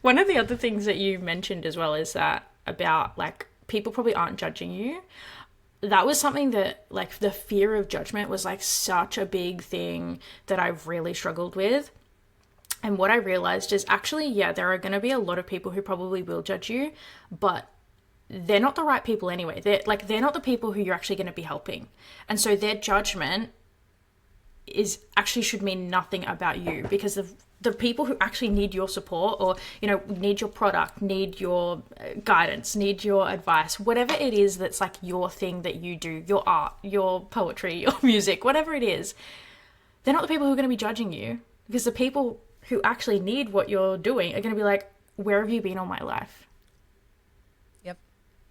One of the other things that you mentioned as well is that about like people probably aren't judging you. That was something that like the fear of judgment was like such a big thing that I've really struggled with. And what I realized is actually, yeah, there are going to be a lot of people who probably will judge you, but they're not the right people anyway. They're not the people who you're actually going to be helping. And so their judgment is actually should mean nothing about you, because the people who actually need your support, or, you know, need your product, need your guidance, need your advice, whatever it is that's like your thing that you do, your art, your poetry, your music, whatever it is, they're not the people who are going to be judging you, because the people who actually need what you're doing are going to be like, where have you been all my life? Yep.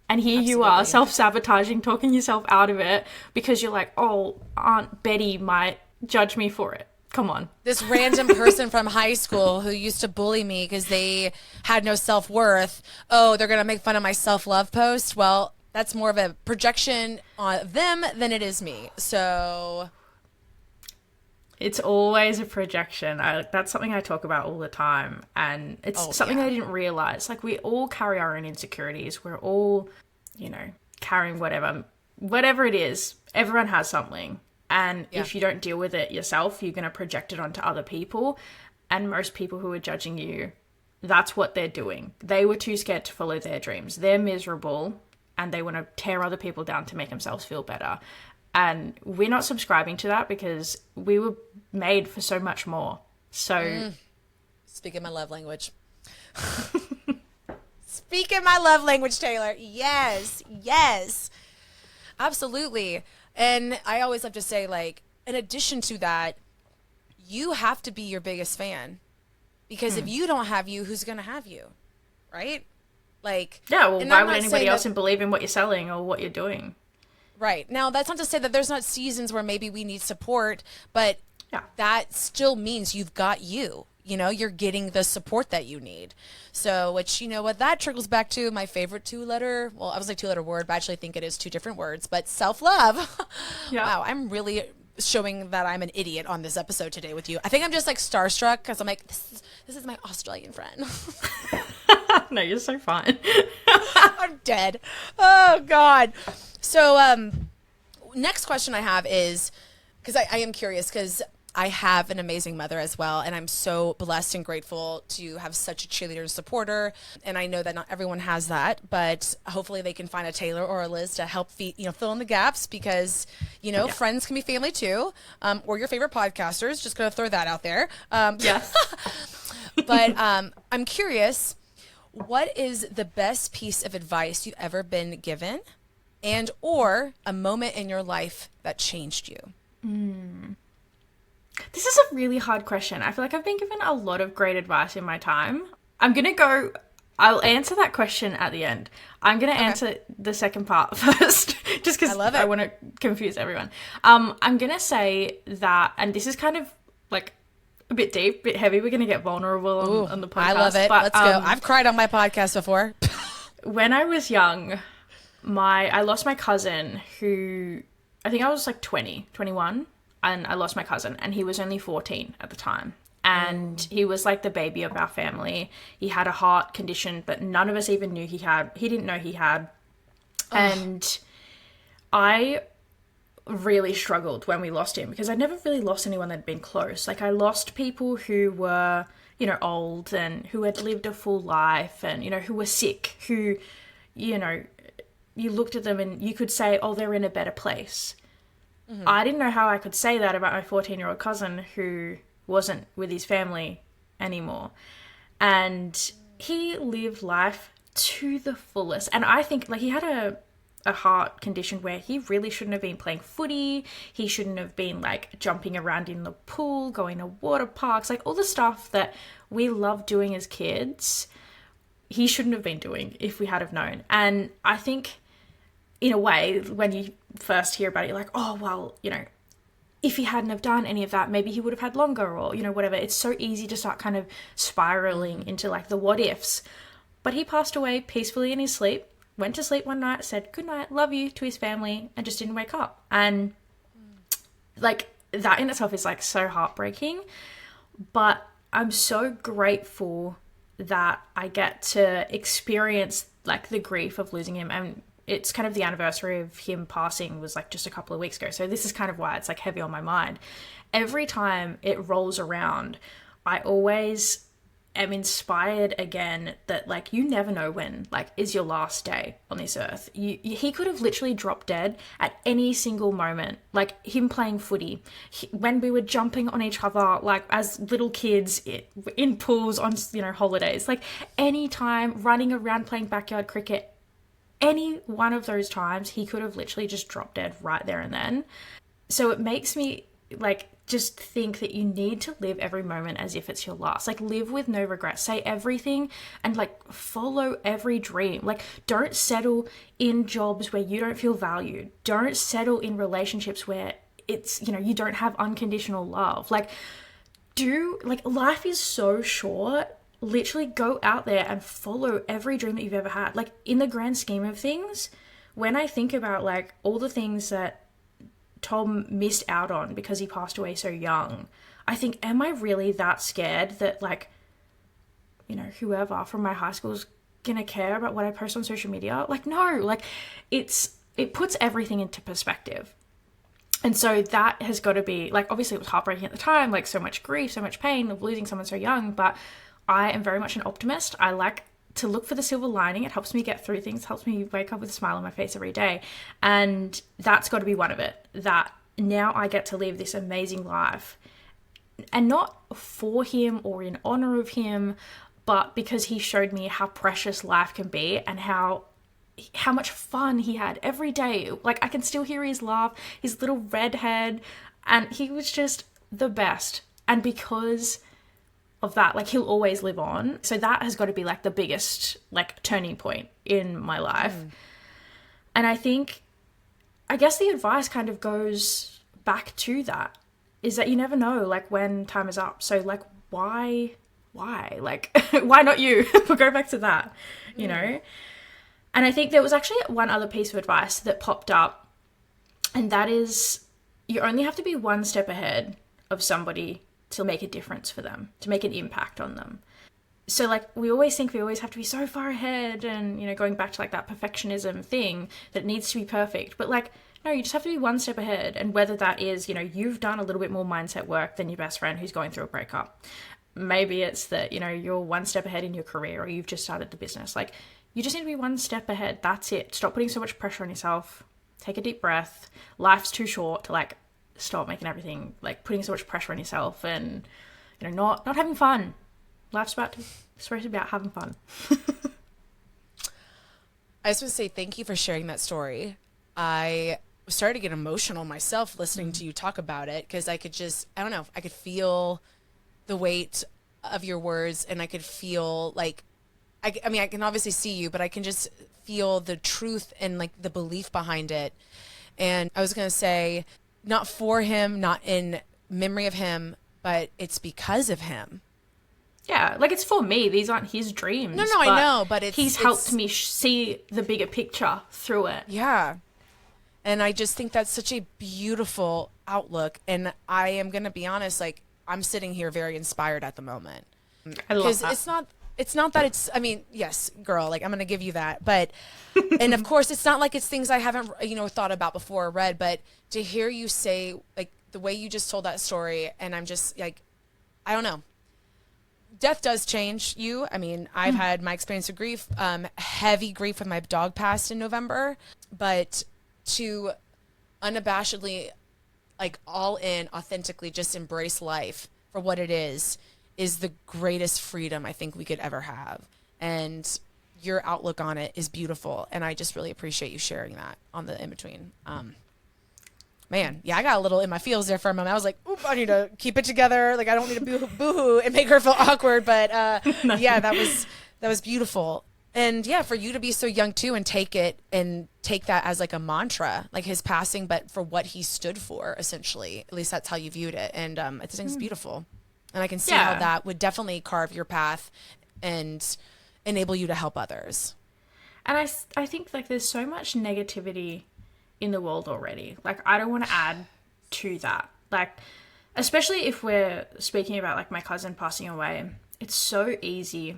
And here Absolutely. you are, self-sabotaging, talking yourself out of it because you're like, oh, Aunt Betty might judge me for it. Come on. This random person from high school who used to bully me because they had no self-worth. Oh, they're going to make fun of my self-love post. Well, that's more of a projection on them than it is me. So it's always a projection. That's something I talk about all the time. And it's something I didn't realize. Like, we all carry our own insecurities. We're all, you know, carrying whatever it is. Everyone has something. And if you don't deal with it yourself, you're going to project it onto other people. And most people who are judging you, that's what they're doing. They were too scared to follow their dreams. They're miserable and they want to tear other people down to make themselves feel better. And we're not subscribing to that, because we were made for so much more. So speaking my love language. Speaking my love language, Taylor. Yes. Yes. Absolutely. And I always love to say, like, in addition to that, you have to be your biggest fan. Because if you don't have you, who's going to have you? Right? Like, yeah, well, why would anybody else believe in what you're selling or what you're doing? Right. Now, that's not to say that there's not seasons where maybe we need support, but that still means you've got you. You know, you're getting the support that you need. So, which, you know what, that trickles back to my favorite two-letter, well, I was like two-letter word, but I actually think it is two different words, but self-love. Yeah. Wow, I'm really showing that I'm an idiot on this episode today with you. I think I'm just like starstruck because I'm like, this is my Australian friend. No, you're so fine. I'm dead. Oh, God. So, next question I have is, because I am curious, because I have an amazing mother as well, and I'm so blessed and grateful to have such a cheerleader and supporter. And I know that not everyone has that, but hopefully they can find a Taylor or a Liz to help fill in the gaps, because, you know, friends can be family too, or your favorite podcasters. Just gonna throw that out there. Yes. But I'm curious, what is the best piece of advice you've ever been given, and or a moment in your life that changed you? This is a really hard question. I feel like I've been given a lot of great advice in my time. I'll answer that question at the end. I'm going to answer the second part first, just because I want to confuse everyone. I'm going to say that, and this is kind of like a bit deep, a bit heavy. We're going to get vulnerable on the podcast. I love it. But, let's go. I've cried on my podcast before. When I was young, I lost my cousin, who, I think I was like 21. And I lost my cousin, and he was only 14 at the time. And he was like the baby of our family. He had a heart condition that none of us even knew he had. He didn't know he had. And I really struggled when we lost him, because I never really lost anyone that'd been close. Like, I lost people who were, you know, old and who had lived a full life, and, you know, who were sick, who, you know, you looked at them and you could say, oh, they're in a better place. I didn't know how I could say that about my 14-year-old cousin who wasn't with his family anymore. And he lived life to the fullest. And I think, like, he had a heart condition where he really shouldn't have been playing footy. He shouldn't have been, like, jumping around in the pool, going to water parks, like all the stuff that we love doing as kids. He shouldn't have been doing if we had have known. And I think, in a way, when you first hear about it, you're like, oh, well, you know, if he hadn't have done any of that, maybe he would have had longer, or, you know, whatever. It's so easy to start kind of spiraling into like the what ifs. But he passed away peacefully in his sleep, went to sleep one night, said good night, love you to his family, and just didn't wake up. And like, that in itself is like so heartbreaking. But I'm so grateful that I get to experience like the grief of losing him. And it's kind of the anniversary of him passing was like just a couple of weeks ago. So this is kind of why it's like heavy on my mind. Every time it rolls around, I always am inspired again that, like, you never know when, like, is your last day on this earth. He could have literally dropped dead at any single moment. Like, him playing footy, when we were jumping on each other, like, as little kids in pools on, you know, holidays. Like, any time, running around playing backyard cricket, any one of those times, he could have literally just dropped dead right there and then. So it makes me, like, just think that you need to live every moment as if it's your last. Like, live with no regrets. Say everything and, like, follow every dream. Like, don't settle in jobs where you don't feel valued. Don't settle in relationships where it's, you know, you don't have unconditional love. Like, life is so short. Literally go out there and follow every dream that you've ever had. Like, in the grand scheme of things, when I think about, like, all the things that Tom missed out on because he passed away so young, I think, am I really that scared that, like, you know, whoever from my high school is gonna care about what I post on social media? Like, no. Like, it puts everything into perspective. And so that has got to be, like, obviously it was heartbreaking at the time, like, so much grief, so much pain of losing someone so young, but I am very much an optimist. I like to look for the silver lining. It helps me get through things, helps me wake up with a smile on my face every day. And that's got to be one of it, that now I get to live this amazing life. And not for him or in honor of him, but because he showed me how precious life can be and how much fun he had every day. Like, I can still hear his laugh, his little red head, and he was just the best. And because of that, like, he'll always live on. So that has got to be, like, the biggest, like, turning point in my life. And I guess the advice kind of goes back to that, is that you never know, like, when time is up. So, like, why, like, why not you? We'll go back to that, you know? And I think there was actually one other piece of advice that popped up, and that is, you only have to be one step ahead of somebody to make a difference for them, to make an impact on them. So, like, we always think we always have to be so far ahead and, you know, going back to, like, that perfectionism thing that needs to be perfect. But, like, no, you just have to be one step ahead. And whether that is, you know, you've done a little bit more mindset work than your best friend who's going through a breakup. Maybe it's that, you know, you're one step ahead in your career, or you've just started the business. Like, you just need to be one step ahead. That's it. Stop putting so much pressure on yourself. Take a deep breath. Life's too short to, like, stop making everything, like, putting so much pressure on yourself and, you know, not having fun. Life's supposed to be about having fun. I just want to say thank you for sharing that story. I started to get emotional myself listening to you talk about it, because I could feel the weight of your words, and I could feel, like, I mean, I can obviously see you, but I can just feel the truth and, like, the belief behind it. And I was going to say, not for him, not in memory of him, but it's because of him. Yeah, like, it's for me. These aren't his dreams. No, I know, but he's helped me see the bigger picture through it. Yeah. And I just think that's such a beautiful outlook. And I am going to be honest, like, I'm sitting here very inspired at the moment. I love that. Because it's not that it's, I mean, yes, girl, like, I'm going to give you that. But, and of course, it's not like it's things I haven't, you know, thought about before or read. But to hear you say, like, the way you just told that story, and I'm just, like, I don't know. Death does change you. I mean, I've had my experience of grief, heavy grief when my dog passed in November. But to unabashedly, like, all in, authentically just embrace life for what it is the greatest freedom I think we could ever have. And your outlook on it is beautiful. And I just really appreciate you sharing that on the in-between. Man, yeah, I got a little in my feels there for a moment. I was like, oop, I need to keep it together. Like, I don't need to boo-hoo and make her feel awkward. But yeah, that was beautiful. And yeah, for you to be so young too, and take that as, like, a mantra, like his passing, but for what he stood for, essentially. At least that's how you viewed it. And I think it's beautiful. And I can see how that would definitely carve your path and enable you to help others. And I think, like, there's so much negativity in the world already. Like, I don't want to add to that. Like, especially if we're speaking about, like, my cousin passing away, it's so easy.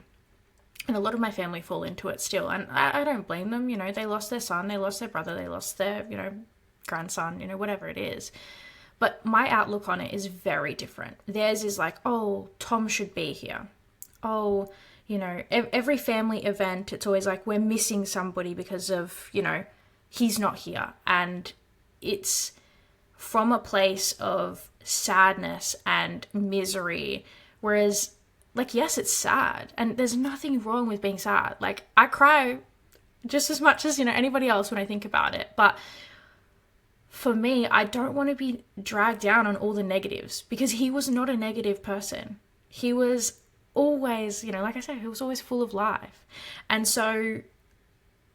And a lot of my family fall into it still. And I don't blame them. You know, they lost their son, they lost their brother, they lost their, you know, grandson, you know, whatever it is. But my outlook on it is very different. Theirs is like, oh, Tom should be here. oh, every family event, it's always like we're missing somebody because of, he's not here. And it's from a place of sadness and misery. Whereas, like, yes, it's sad. And there's nothing wrong with being sad. Like, I cry just as much as, anybody else when I think about it. But for me, I don't want to be dragged down on all the negatives, because he was not a negative person. He was always, like I said, he was always full of life. And so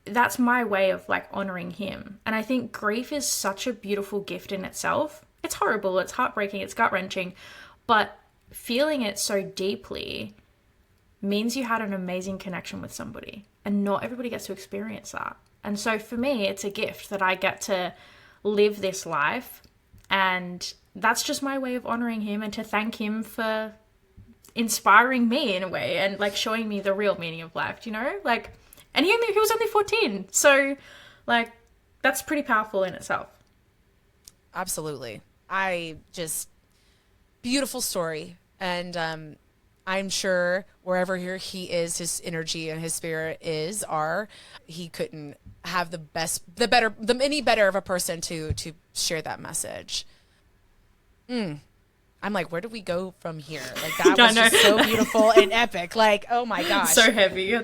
that's my way of like honoring him. And I think grief is such a beautiful gift in itself. It's horrible, it's heartbreaking, it's gut-wrenching, but feeling it so deeply means you had an amazing connection with somebody, and not everybody gets to experience that. And so for me, it's a gift that I get to live this life, and that's just my way of honoring him and to thank him for inspiring me in a way, and like showing me the real meaning of life, like, and he was only 14, so like that's pretty powerful in itself. Absolutely. Beautiful story. And I'm sure wherever he is, his energy and his spirit he couldn't have any better of a person to share that message. I'm like, where do we go from here? Like, that was just so beautiful and epic. Like, oh my gosh. So heavy.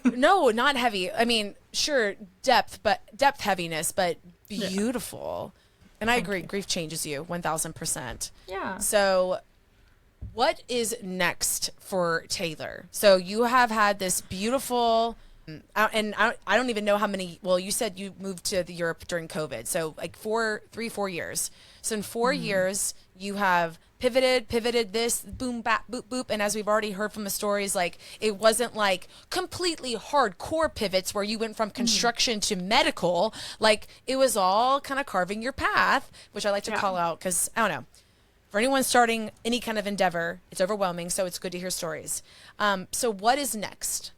No, not heavy. I mean, sure, depth heaviness, but beautiful. Yeah. And I agree, grief changes you 1000%. Yeah. So what is next for Taylor? So you have had this beautiful, and I don't even know how many, well, you said you moved to Europe during COVID. So like 4 years. So in 4 years, you have pivoted this, boom, bap, boop, boop. And as we've already heard from the stories, like, it wasn't like completely hardcore pivots where you went from construction to medical. Like, it was all kind of carving your path, which I like to call out, because I don't know, for anyone starting any kind of endeavor, it's overwhelming. So it's good to hear stories. So what is next?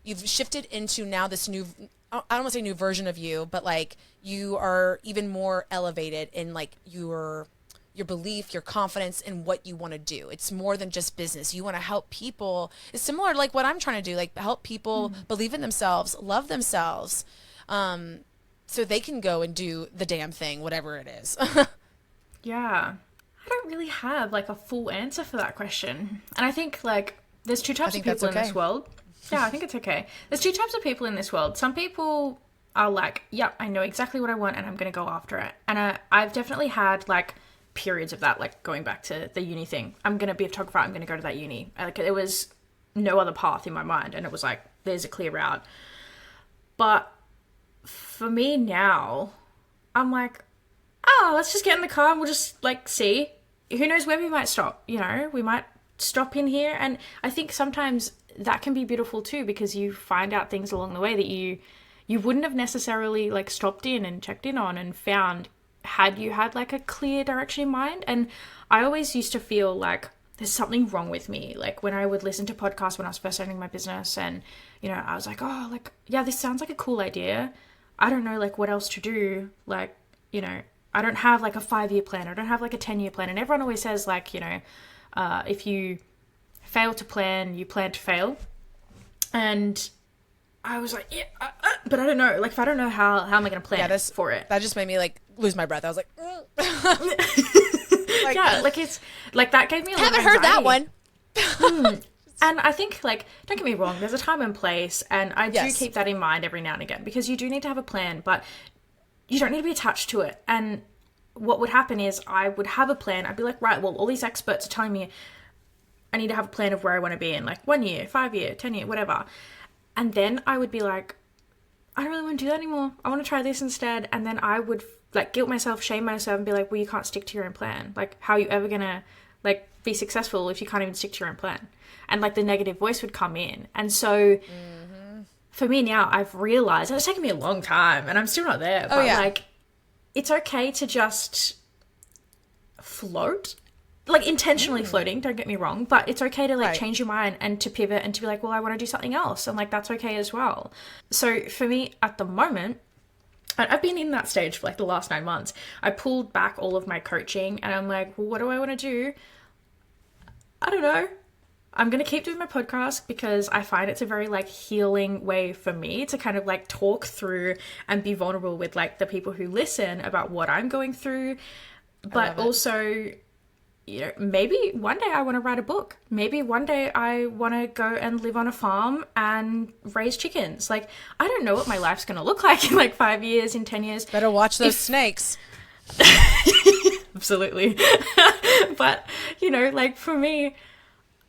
You've shifted into now this new, I don't want to say new version of you, but like, you are even more elevated in like your belief, your confidence in what you want to do. It's more than just business. You want to help people. It's similar to like what I'm trying to do, like help people believe in themselves, love themselves, so they can go and do the damn thing, whatever it is. Yeah. I don't really have like a full answer for that question. And I think like there's two types of people in this world. Yeah, I think it's okay. There's two types of people in this world. Some people are like, yep, I know exactly what I want and I'm going to go after it. And I've definitely had like periods of that, like going back to the uni thing. I'm going to be a photographer. I'm going to go to that uni. Like, there was no other path in my mind. And it was like, there's a clear route. But for me now, I'm like, let's just get in the car and we'll just like see. Who knows where we might stop? We might stop in here. And I think sometimes that can be beautiful too, because you find out things along the way that you wouldn't have necessarily like stopped in and checked in on and found had you had like a clear direction in mind. And I always used to feel like there's something wrong with me. Like when I would listen to podcasts when I was first starting my business, and I was like, oh, like, yeah, this sounds like a cool idea. I don't know like what else to do. Like, I don't have like a 5-year plan. I don't have like a 10-year plan. And everyone always says like, if you fail to plan, you plan to fail. And I was like, yeah, but I don't know. Like, if I don't know how am I going to plan for it? That just made me like lose my breath. I was like, like, yeah, like it's like that gave me a lot of anxiety. Haven't heard that one. And I think, like, don't get me wrong, there's a time and place, and I do keep that in mind every now and again, because you do need to have a plan, but you don't need to be attached to it. And what would happen is I would have a plan. I'd be like, right, well, all these experts are telling me I need to have a plan of where I want to be in like 1 year, 5 year, 10 year, whatever. And then I would be like, I don't really want to do that anymore. I want to try this instead. And then I would like guilt myself, shame myself, and be like, well, you can't stick to your own plan. Like, how are you ever going to like be successful if you can't even stick to your own plan? And like the negative voice would come in. And so for me now, I've realized, and it's taken me a long time and I'm still not there, but like, it's okay to just float, like intentionally floating, don't get me wrong, but it's okay to like change your mind and to pivot and to be like, well, I want to do something else. And like, that's okay as well. So for me at the moment, I've been in that stage for like the last 9 months. I pulled back all of my coaching and I'm like, well, what do I want to do? I don't know. I'm going to keep doing my podcast because I find it's a very like healing way for me to kind of like talk through and be vulnerable with like the people who listen about what I'm going through. But also, you know, maybe one day I want to write a book. Maybe one day I want to go and live on a farm and raise chickens. Like, I don't know what my life's going to look like in like 5 years, in 10 years. Better watch those snakes. Absolutely. But, you know, like for me,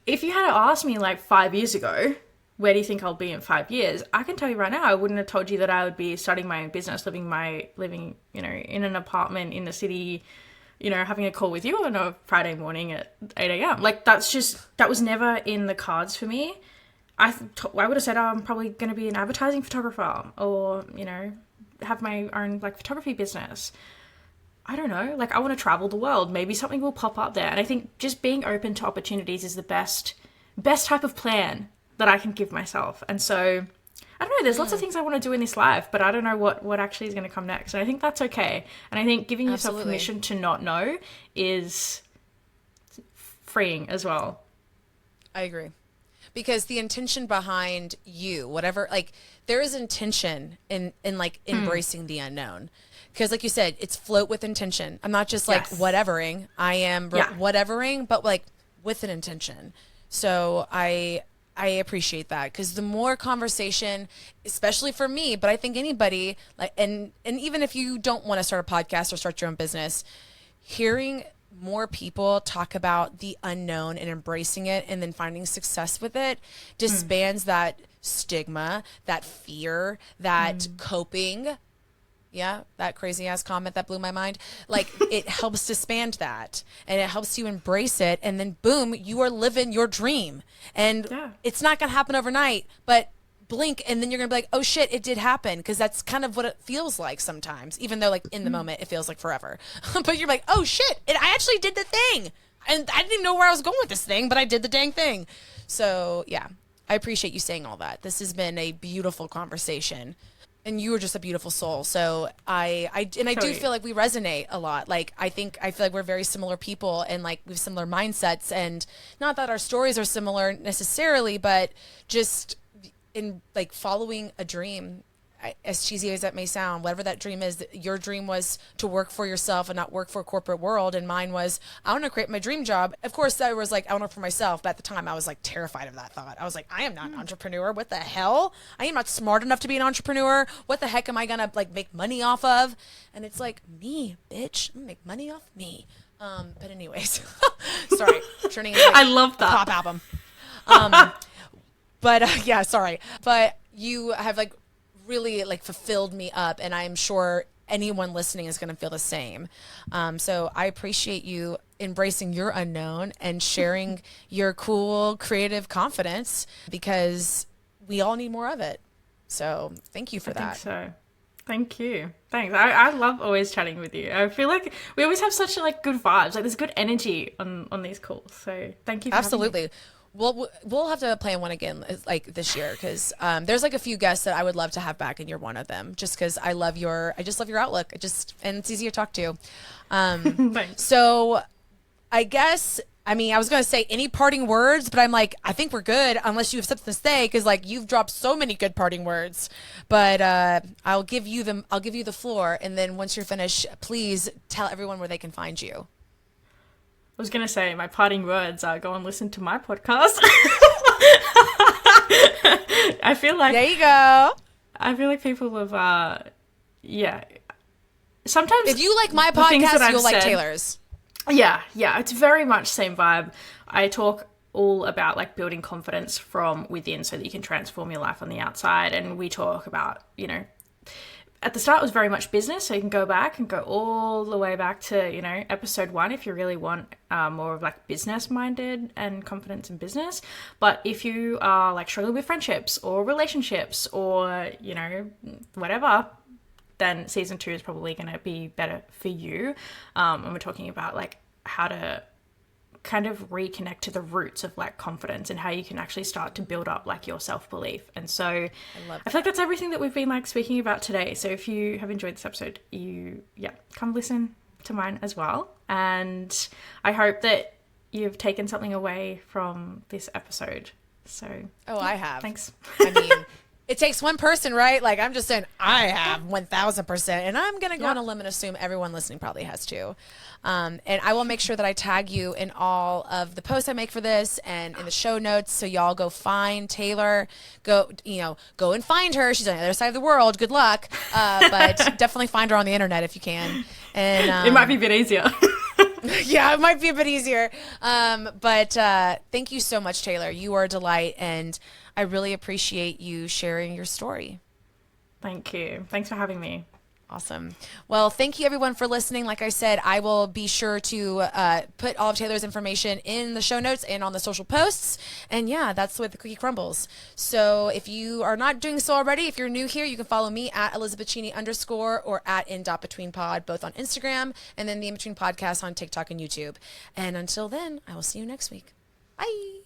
if you had asked me like 5 years ago, where do you think I'll be in 5 years? I can tell you right now, I wouldn't have told you that I would be starting my own business, living, you know, in an apartment in the city, you know, having a call with you on a Friday morning at 8 a.m. Like, that was never in the cards for me. I would have said, oh, I'm probably going to be an advertising photographer or, you know, have my own like photography business. I don't know, like I want to travel the world. Maybe something will pop up there. And I think just being open to opportunities is the best type of plan that I can give myself. And so, I don't know, there's lots of things I want to do in this life, but I don't know what actually is going to come next. And I think that's okay. And I think giving yourself permission to not know is freeing as well. I agree. Because the intention behind you, whatever, like there is intention in like embracing the unknown. Because like you said, it's float with intention. I'm not just like whatevering. I am whatevering, but like with an intention. So I appreciate that because the more conversation, especially for me, but I think anybody like, and even if you don't want to start a podcast or start your own business, hearing more people talk about the unknown and embracing it and then finding success with it disbands that stigma, that fear, that coping. Yeah, that crazy ass comment that blew my mind. Like it helps disband that and it helps you embrace it. And then boom, you are living your dream. And it's not going to happen overnight, but blink and then you're going to be like, oh shit, it did happen. Because that's kind of what it feels like sometimes, even though like in the moment it feels like forever. But you're like, oh shit, I actually did the thing. And I didn't even know where I was going with this thing, but I did the dang thing. So yeah, I appreciate you saying all that. This has been a beautiful conversation. And you are just a beautiful soul. So I do feel like we resonate a lot. Like I feel like we're very similar people and like we have similar mindsets and not that our stories are similar necessarily, but just in like following a dream, as cheesy as that may sound, whatever that dream is, your dream was to work for yourself and not work for a corporate world. And mine was, I want to create my dream job. Of course, I was like, I want to work for myself. But at the time, I was like terrified of that thought. I was like, I am not an entrepreneur. What the hell? I am not smart enough to be an entrepreneur. What the heck am I going to like make money off of? And it's like, me, bitch. I'm going to make money off me. But anyways, sorry. Turning into like, I love that. A pop album. Yeah, sorry. But you have like, really like fulfilled me up and I'm sure anyone listening is going to feel the same. So I appreciate you embracing your unknown and sharing your cool creative confidence because we all need more of it. So thank you for that. I think so. Thank you. Thanks. I love always chatting with you. I feel like we always have such like good vibes. Like there's good energy on these calls. So thank you for Absolutely. having me. We'll have to plan one again like this year because there's like a few guests that I would love to have back and you're one of them just because I just love your outlook. And it's easy to talk to. So I guess, I mean, I was going to say any parting words, but I'm like, I think we're good unless you have something to say because like you've dropped so many good parting words. But I'll give you the floor, and then once you're finished, please tell everyone where they can find you. I was going to say my parting words are go and listen to my podcast. I feel like... There you go. I feel like people have... Sometimes... If you like my podcast, you'll like Taylor's. Yeah. It's very much same vibe. I talk all about like building confidence from within so that you can transform your life on the outside. And we talk about, you know... At the start, it was very much business, so you can go back and go all the way back to, you know, episode 1 if you really want more of like business-minded and confidence in business. But if you are like struggling with friendships or relationships or, you know, whatever, then season 2 is probably going to be better for you. And we're talking about like how to kind of reconnect to the roots of like confidence and how you can actually start to build up like your self-belief. And so I feel like that's everything that we've been like speaking about today. So if you have enjoyed this episode, come listen to mine as well. And I hope that you've taken something away from this episode. So, I have. Thanks. I mean, it takes one person, right? Like, I'm just saying I have 1,000%. And I'm going to go on a limb and assume everyone listening probably has too. And I will make sure that I tag you in all of the posts I make for this and in the show notes. So y'all go find Taylor. Go and find her. She's on the other side of the world. Good luck. But definitely find her on the internet if you can. And it might be a bit easier. yeah, it might be a bit easier. But thank you so much, Taylor. You are a delight. And I really appreciate you sharing your story. Thank you. Thanks for having me. Awesome. Well, thank you everyone for listening. Like I said, I will be sure to put all of Taylor's information in the show notes and on the social posts. And yeah, that's the way the cookie crumbles. So if you are not doing so already, if you're new here, you can follow me at ElizabethCheney_ or at @InBetweenPod, both on Instagram, and then the In Between Podcast on TikTok and YouTube. And until then, I will see you next week. Bye.